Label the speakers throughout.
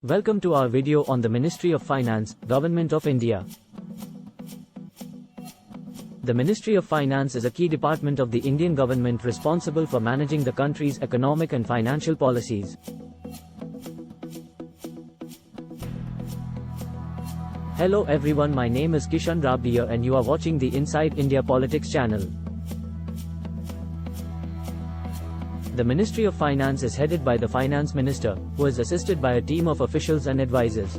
Speaker 1: Welcome to our video on the Ministry of Finance, Government of India. The Ministry of Finance is a key department of the Indian government responsible for managing the country's economic and financial policies. Hello everyone, my name is Kishan Rabdiya and you are watching the Inside India Politics channel. The Ministry of Finance is headed by the Finance Minister, who is assisted by a team of officials and advisors.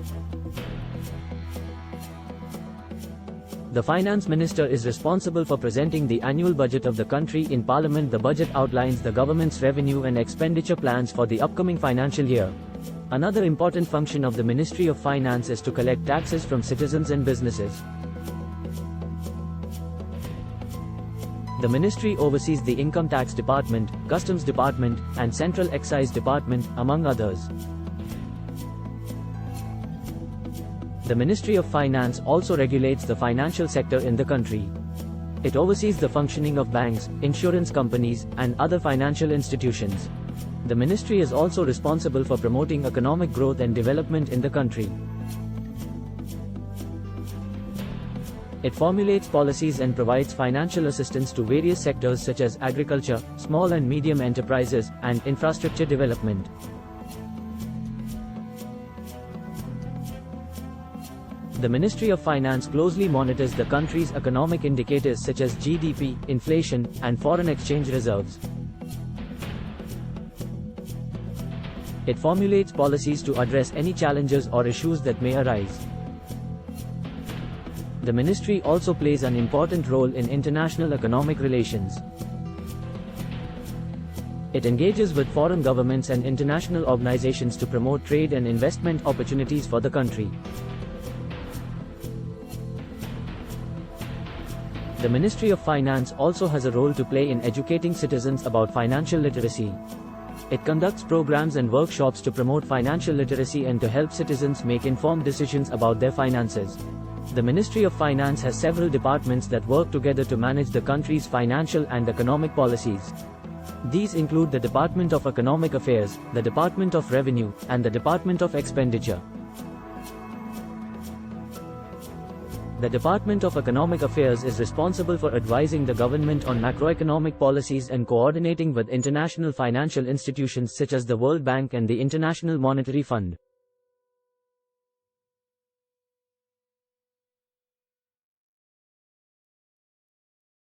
Speaker 1: The Finance Minister is responsible for presenting the annual budget of the country in Parliament. The budget outlines the government's revenue and expenditure plans for the upcoming financial year. Another important function of the Ministry of Finance is to collect taxes from citizens and businesses. The ministry oversees the Income Tax Department, Customs Department, and Central Excise Department, among others. The Ministry of Finance also regulates the financial sector in the country. It oversees the functioning of banks, insurance companies, and other financial institutions. The ministry is also responsible for promoting economic growth and development in the country. It formulates policies and provides financial assistance to various sectors such as agriculture, small and medium enterprises, and infrastructure development. The Ministry of Finance closely monitors the country's economic indicators such as GDP, inflation, and foreign exchange reserves. It formulates policies to address any challenges or issues that may arise. The ministry also plays an important role in international economic relations. It engages with foreign governments and international organizations to promote trade and investment opportunities for the country. The Ministry of Finance also has a role to play in educating citizens about financial literacy. It conducts programs and workshops to promote financial literacy and to help citizens make informed decisions about their finances. The Ministry of Finance has several departments that work together to manage the country's financial and economic policies. These include the Department of Economic Affairs, the Department of Revenue, and the Department of Expenditure. The Department of Economic Affairs is responsible for advising the government on macroeconomic policies and coordinating with international financial institutions such as the World Bank and the International Monetary Fund.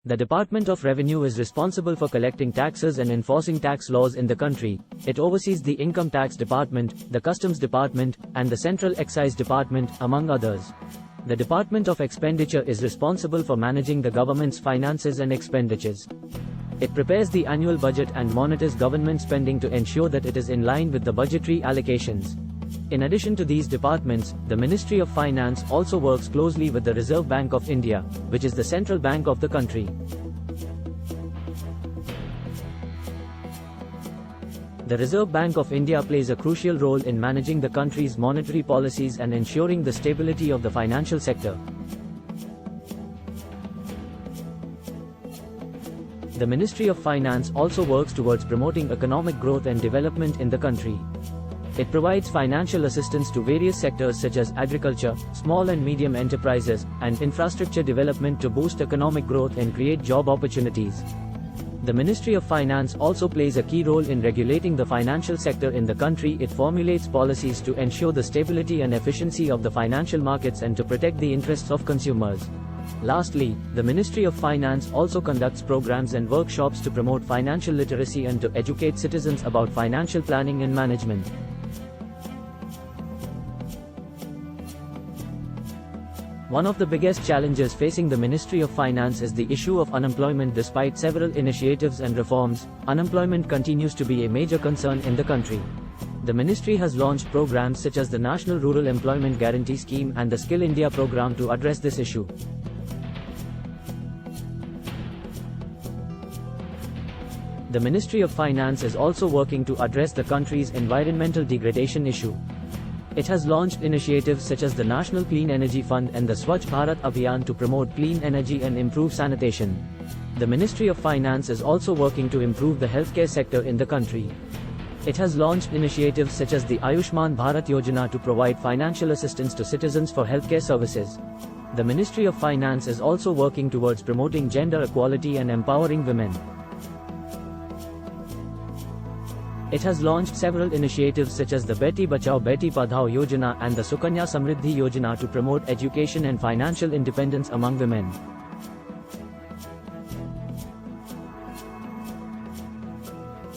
Speaker 1: The Department of Revenue is responsible for collecting taxes and enforcing tax laws in the country. It oversees the Income Tax Department, the Customs Department, and the Central Excise Department, among others. The Department of Expenditure is responsible for managing the government's finances and expenditures. It prepares the annual budget and monitors government spending to ensure that it is in line with the budgetary allocations. In addition to these departments, the Ministry of Finance also works closely with the Reserve Bank of India, which is the central bank of the country. The Reserve Bank of India plays a crucial role in managing the country's monetary policies and ensuring the stability of the financial sector. The Ministry of Finance also works towards promoting economic growth and development in the country. It provides financial assistance to various sectors such as agriculture, small and medium enterprises, and infrastructure development to boost economic growth and create job opportunities. The Ministry of Finance also plays a key role in regulating the financial sector in the country. It formulates policies to ensure the stability and efficiency of the financial markets and to protect the interests of consumers. Lastly, the Ministry of Finance also conducts programs and workshops to promote financial literacy and to educate citizens about financial planning and management. One of the biggest challenges facing the Ministry of Finance is the issue of unemployment. Despite several initiatives and reforms, unemployment continues to be a major concern in the country. The ministry has launched programs such as the National Rural Employment Guarantee Scheme and the Skill India program to address this issue. The Ministry of Finance is also working to address the country's environmental degradation issue. It has launched initiatives such as the National Clean Energy Fund and the Swachh Bharat Abhiyan to promote clean energy and improve sanitation. The Ministry of Finance is also working to improve the healthcare sector in the country. It has launched initiatives such as the Ayushman Bharat Yojana to provide financial assistance to citizens for healthcare services. The Ministry of Finance is also working towards promoting gender equality and empowering women. It has launched several initiatives such as the Beti Bachao Beti Padhao Yojana and the Sukanya Samriddhi Yojana to promote education and financial independence among women.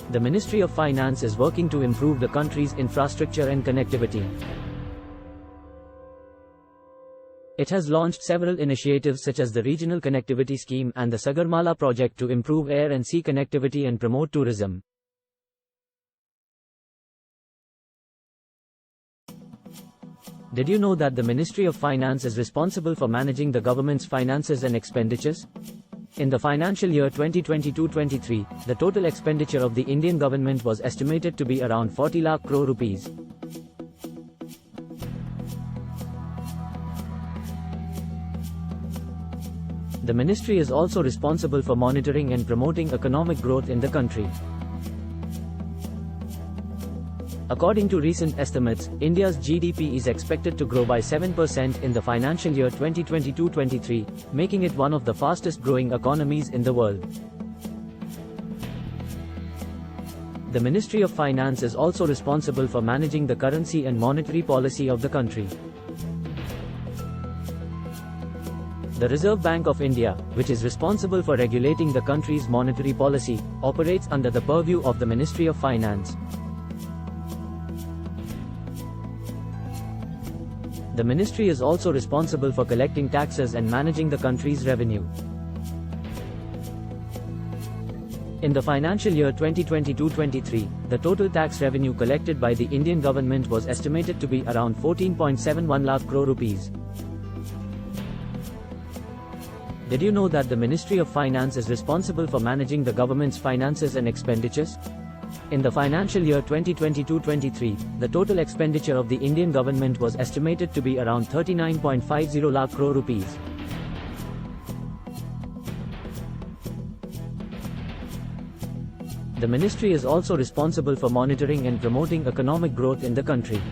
Speaker 1: The Ministry of Finance is working to improve the country's infrastructure and connectivity. It has launched several initiatives such as the Regional Connectivity Scheme and the Sagarmala project to improve air and sea connectivity and promote tourism. Did you know that the Ministry of Finance is responsible for managing the government's finances and expenditures? In the financial year 2022-23, the total expenditure of the Indian government was estimated to be around 40 lakh crore rupees. The ministry is also responsible for monitoring and promoting economic growth in the country. According to recent estimates, India's GDP is expected to grow by 7% in the financial year 2022-23, making it one of the fastest growing economies in the world. The Ministry of Finance is also responsible for managing the currency and monetary policy of the country. The Reserve Bank of India, which is responsible for regulating the country's monetary policy, operates under the purview of the Ministry of Finance. The ministry is also responsible for collecting taxes and managing the country's revenue. In the financial year 2022-23, the total tax revenue collected by the Indian government was estimated to be around 14.71 lakh crore rupees. Did you know that the Ministry of Finance is responsible for managing the government's finances and expenditures? In the financial year 2022-23, the total expenditure of the Indian government was estimated to be around 39.50 lakh crore rupees. The ministry is also responsible for monitoring and promoting economic growth in the country.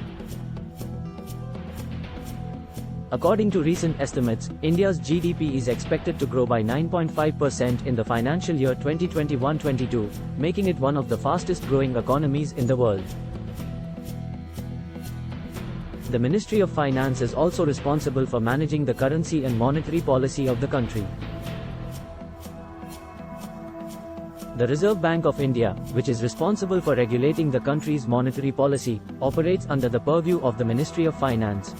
Speaker 1: According to recent estimates, India's GDP is expected to grow by 9.5% in the financial year 2021-22, making it one of the fastest growing economies in the world. The Ministry of Finance is also responsible for managing the currency and monetary policy of the country. The Reserve Bank of India, which is responsible for regulating the country's monetary policy, operates under the purview of the Ministry of Finance.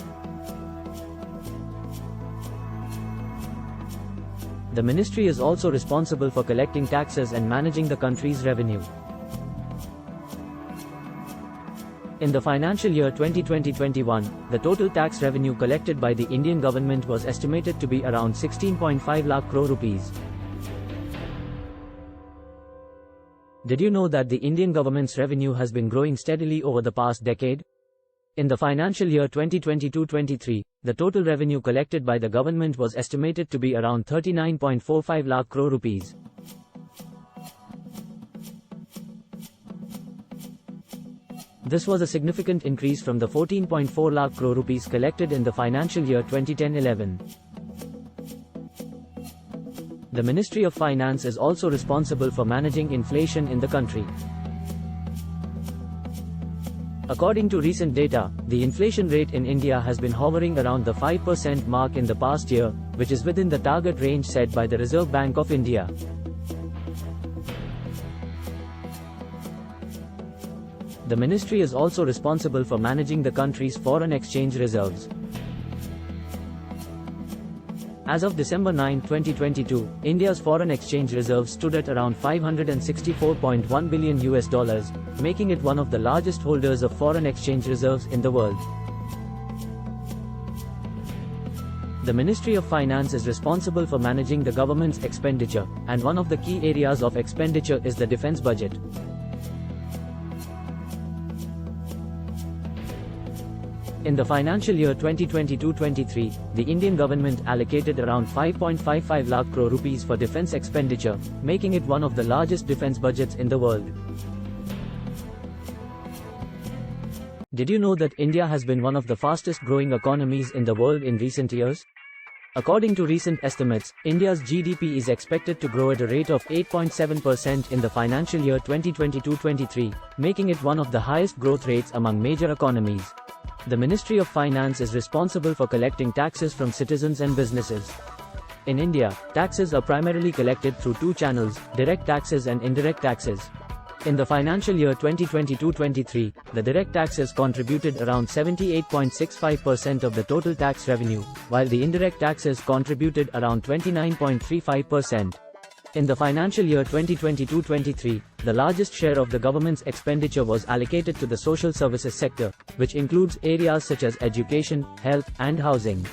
Speaker 1: The ministry is also responsible for collecting taxes and managing the country's revenue. In the financial year 2020-21, the total tax revenue collected by the Indian government was estimated to be around 16.5 lakh crore rupees. Did you know that the Indian government's revenue has been growing steadily over the past decade? In the financial year 2022-23, the total revenue collected by the government was estimated to be around 39.45 lakh crore rupees. This was a significant increase from the 14.4 lakh crore rupees collected in the financial year 2010-11. The Ministry of Finance is also responsible for managing inflation in the country. According to recent data, the inflation rate in India has been hovering around the 5% mark in the past year, which is within the target range set by the Reserve Bank of India. The ministry is also responsible for managing the country's foreign exchange reserves. As of December 9, 2022, India's foreign exchange reserves stood at around $564.1 billion, making it one of the largest holders of foreign exchange reserves in the world. The Ministry of Finance is responsible for managing the government's expenditure, and one of the key areas of expenditure is the defense budget. In the financial year 2022-23, the Indian government allocated around 5.55 lakh crore rupees for defense expenditure, making it one of the largest defense budgets in the world. Did you know that India has been one of the fastest growing economies in the world in recent years? According to recent estimates, India's GDP is expected to grow at a rate of 8.7% in the financial year 2022-23, making it one of the highest growth rates among major economies. The Ministry of Finance is responsible for collecting taxes from citizens and businesses. In India, taxes are primarily collected through two channels: direct taxes and indirect taxes. In the financial year 2022-23, the direct taxes contributed around 78.65% of the total tax revenue, while the indirect taxes contributed around 29.35%. In the financial year 2022-23, the largest share of the government's expenditure was allocated to the social services sector, which includes areas such as education, health, and housing.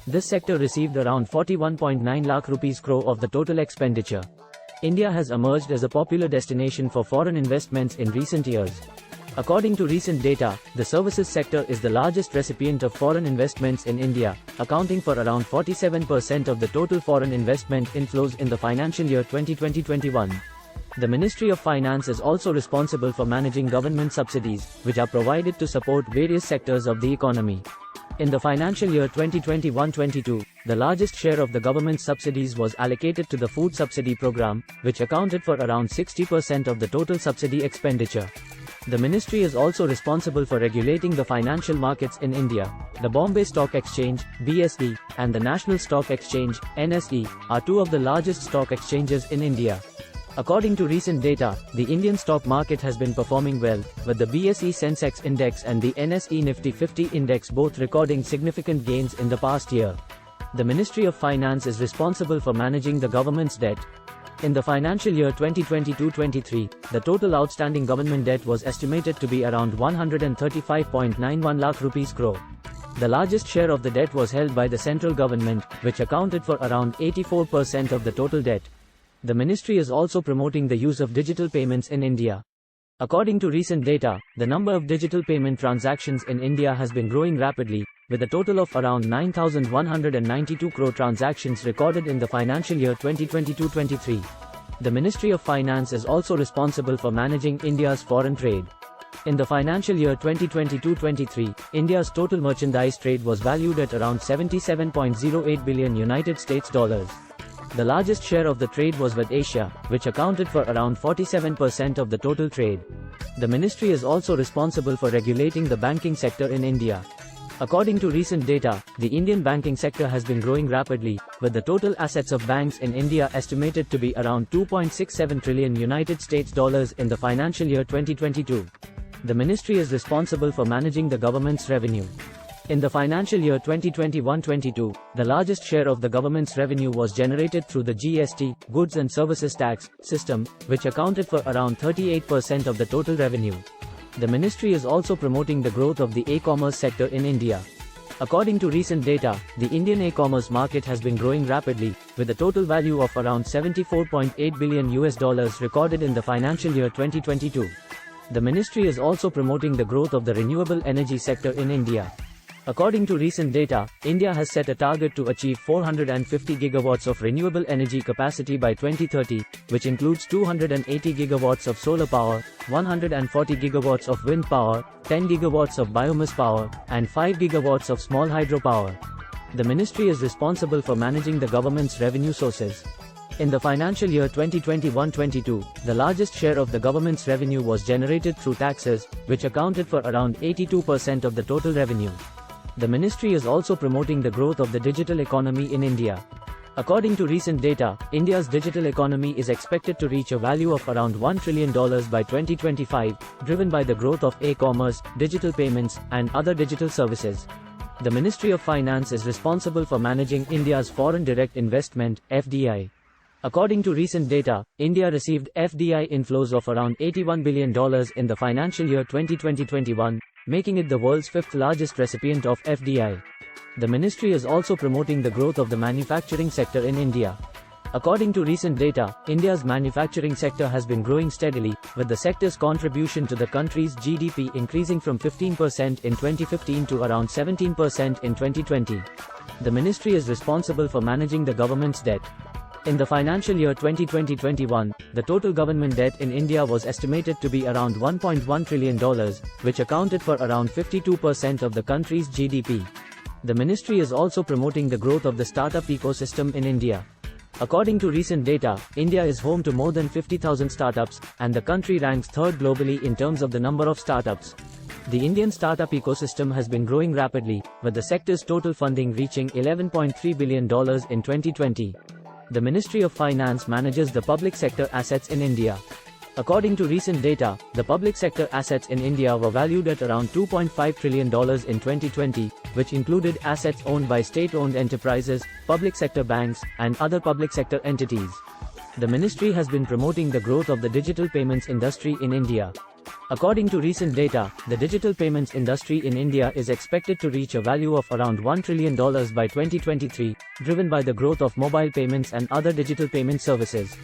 Speaker 1: This sector received around 41.9 lakh rupees crore of the total expenditure. India has emerged as a popular destination for foreign investments in recent years. According to recent data, the services sector is the largest recipient of foreign investments in India, accounting for around 47% of the total foreign investment inflows in the financial year 2020-21. The Ministry of Finance is also responsible for managing government subsidies, which are provided to support various sectors of the economy. In the financial year 2021-22, the largest share of the government's subsidies was allocated to the food subsidy program, which accounted for around 60% of the total subsidy expenditure. The ministry is also responsible for regulating the financial markets in India. The Bombay Stock Exchange, BSE, and the National Stock Exchange, NSE, are two of the largest stock exchanges in India. According to recent data, the Indian stock market has been performing well, with the BSE Sensex Index and the NSE Nifty 50 Index both recording significant gains in the past year. The Ministry of Finance is responsible for managing the government's debt. In the financial year 2022-23, the total outstanding government debt was estimated to be around 135.91 lakh rupees crore. The largest share of the debt was held by the central government, which accounted for around 84% of the total debt. The ministry is also promoting the use of digital payments in India. According to recent data, the number of digital payment transactions in India has been growing rapidly, with a total of around 9,192 crore transactions recorded in the financial year 2022-23. The Ministry of Finance is also responsible for managing India's foreign trade. In the financial year 2022-23, India's total merchandise trade was valued at around $77.08 billion United States dollars. The largest share of the trade was with Asia, which accounted for around 47% of the total trade. The ministry is also responsible for regulating the banking sector in India. According to recent data, the Indian banking sector has been growing rapidly, with the total assets of banks in India estimated to be around 2.67 trillion United States dollars in the financial year 2022. The ministry is responsible for managing the government's revenue. In the financial year 2021-22, the largest share of the government's revenue was generated through the GST, Goods and Services Tax, system, which accounted for around 38% of the total revenue. The ministry is also promoting the growth of the e-commerce sector in India. According to recent data, the Indian e-commerce market has been growing rapidly, with a total value of around $74.8 billion recorded in the financial year 2022. The ministry is also promoting the growth of the renewable energy sector in India. According to recent data, India has set a target to achieve 450 gigawatts of renewable energy capacity by 2030, which includes 280 gigawatts of solar power, 140 gigawatts of wind power, 10 gigawatts of biomass power, and 5 gigawatts of small hydropower. The ministry is responsible for managing the government's revenue sources. In the financial year 2021-22, the largest share of the government's revenue was generated through taxes, which accounted for around 82% of the total revenue. The ministry is also promoting the growth of the digital economy in India. According to recent data, India's digital economy is expected to reach a value of around $1 trillion by 2025, driven by the growth of e-commerce, digital payments, and other digital services. The Ministry of Finance is responsible for managing India's foreign direct investment, FDI. According to recent data, India received FDI inflows of around $81 billion in the financial year 2020-21, making it the world's fifth largest recipient of FDI. The ministry is also promoting the growth of the manufacturing sector in India. According to recent data, India's manufacturing sector has been growing steadily, with the sector's contribution to the country's GDP increasing from 15% in 2015 to around 17% in 2020. The ministry is responsible for managing the government's debt. In the financial year 2020-21, the total government debt in India was estimated to be around $1.1 trillion, which accounted for around 52% of the country's GDP. The ministry is also promoting the growth of the startup ecosystem in India. According to recent data, India is home to more than 50,000 startups, and the country ranks third globally in terms of the number of startups. The Indian startup ecosystem has been growing rapidly, with the sector's total funding reaching $11.3 billion in 2020. The Ministry of Finance manages the public sector assets in India. According to recent data, the public sector assets in India were valued at around $2.5 trillion in 2020, which included assets owned by state-owned enterprises, public sector banks, and other public sector entities. The ministry has been promoting the growth of the digital payments industry in India. According to recent data, the digital payments industry in India is expected to reach a value of around $1 trillion by 2023, driven by the growth of mobile payments and other digital payment services.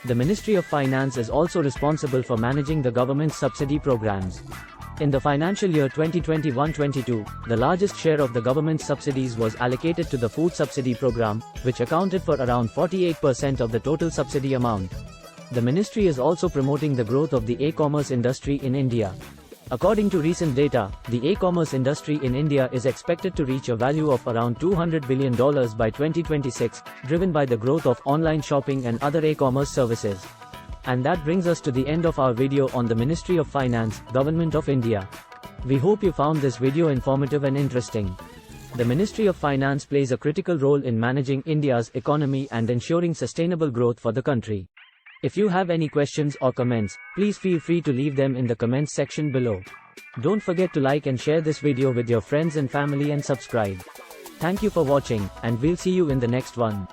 Speaker 1: The Ministry of Finance is also responsible for managing the government's subsidy programs. In the financial year 2021-22, the largest share of the government's subsidies was allocated to the food subsidy program, which accounted for around 48% of the total subsidy amount. The ministry is also promoting the growth of the e-commerce industry in India. According to recent data, the e-commerce industry in India is expected to reach a value of around $200 billion by 2026, driven by the growth of online shopping and other e-commerce services. And that brings us to the end of our video on the Ministry of Finance, Government of India. We hope you found this video informative and interesting. The Ministry of Finance plays a critical role in managing India's economy and ensuring sustainable growth for the country. If you have any questions or comments, please feel free to leave them in the comments section below. Don't forget to like and share this video with your friends and family and subscribe. Thank you for watching, and we'll see you in the next one.